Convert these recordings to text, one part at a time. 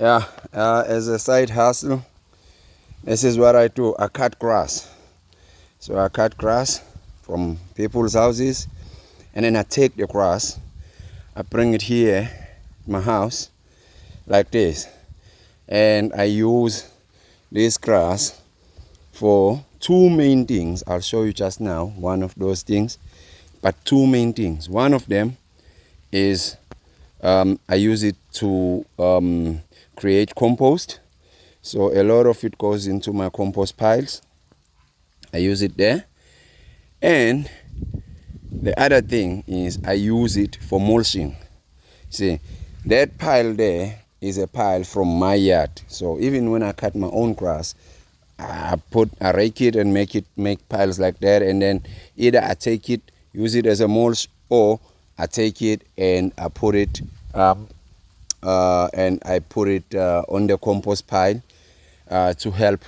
Yeah, as a side hustle, this is what I do. I cut grass. So I cut grass from people's houses, and then I take the grass, I bring it here, my house, like this, and I use this grass for two main things. I'll show you just now one of those things, but two main things. One of them is I use it to create compost. So a lot of it goes into my compost piles. I use it there. And the other thing is I use it for mulching. See, that pile there is a pile from my yard. So even when I cut my own grass, I rake it and make piles like that, and then either I take it, use it as a mulch, or I take it and I put it on the compost pile to help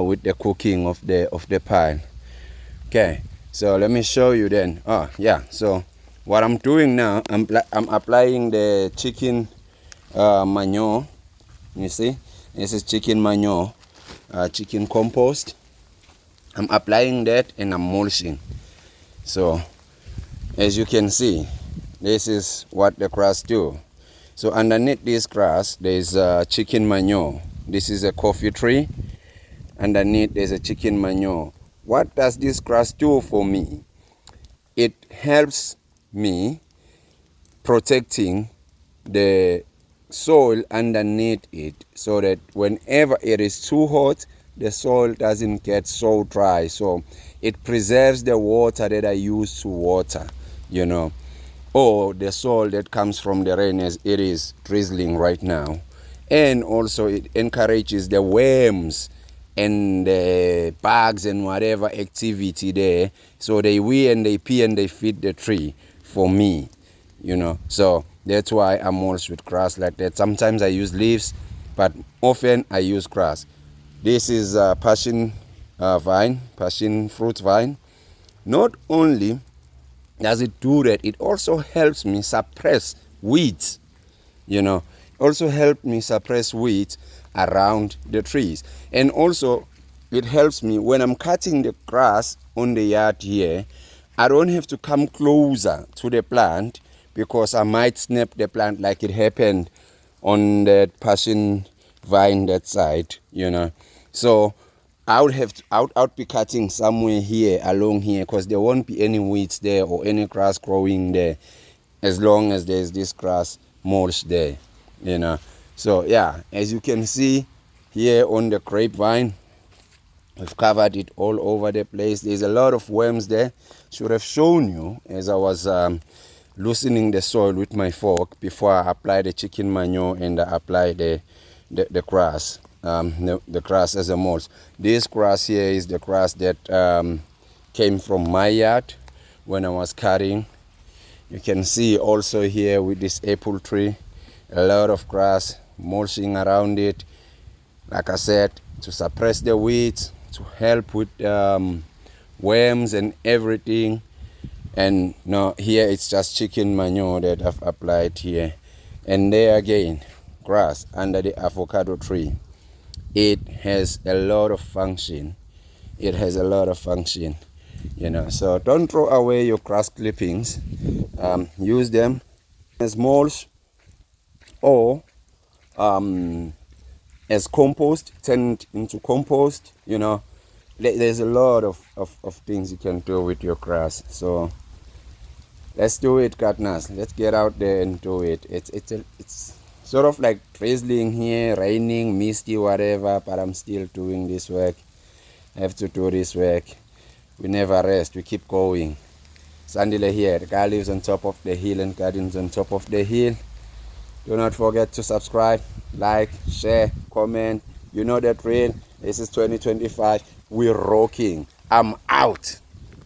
with the cooking of the pile. Okay, so let me show you then. So what I'm doing now, I'm applying the chicken manure. You see, this is chicken manure, chicken compost. I'm applying that and I'm mulching. So as you can see, this is what the grass do. So underneath this grass, there's chicken manure. This is a coffee tree. Underneath, there's a chicken manure. What does this grass do for me? It helps me protecting the soil underneath it, so that whenever it is too hot, the soil doesn't get so dry. So it preserves the water that I use to water, or the soil that comes from the rain as it is drizzling right now. And also it encourages the worms and the bugs and whatever activity there, so they wee and they pee and they feed the tree for me, so that's why I mulch with grass like that. Sometimes I use leaves, but often I use grass. This is passion fruit vine. Not only does it do that, it also helps me suppress weeds, also help me suppress weeds around the trees. And also it helps me when I'm cutting the grass on the yard here. I don't have to come closer to the plant, because I might snap the plant like it happened on that passion vine, that side, So I would be cutting somewhere here, along here, because there won't be any weeds there or any grass growing there, as long as there's this grass mulch there, So yeah, as you can see here on the grapevine, we've covered it all over the place. There's a lot of worms there. Should have shown you as I was loosening the soil with my fork before I apply the chicken manure and I apply the grass, the grass as a mulch. This grass here is the grass that came from my yard when I was cutting. You can see also here with this apple tree, a lot of grass mulching around it, like I said, to suppress the weeds, to help with worms and everything. And now here it's just chicken manure that I've applied here. And there again, grass under the avocado tree. It has a lot of function. So don't throw away your grass clippings. Use them as mulch, or as compost. Turn it into compost. There's a lot of things you can do with your grass. So let's do it, gardeners. Let's get out there and do it. It's sort of like drizzling here, raining, misty, whatever, but I'm still doing this work. I have to do this work. We never rest. We keep going. Sandile here. The guy lives on top of the hill and gardens on top of the hill. Do not forget to subscribe, like, share, comment. You know that drill. This is 2025. We're rocking. I'm out.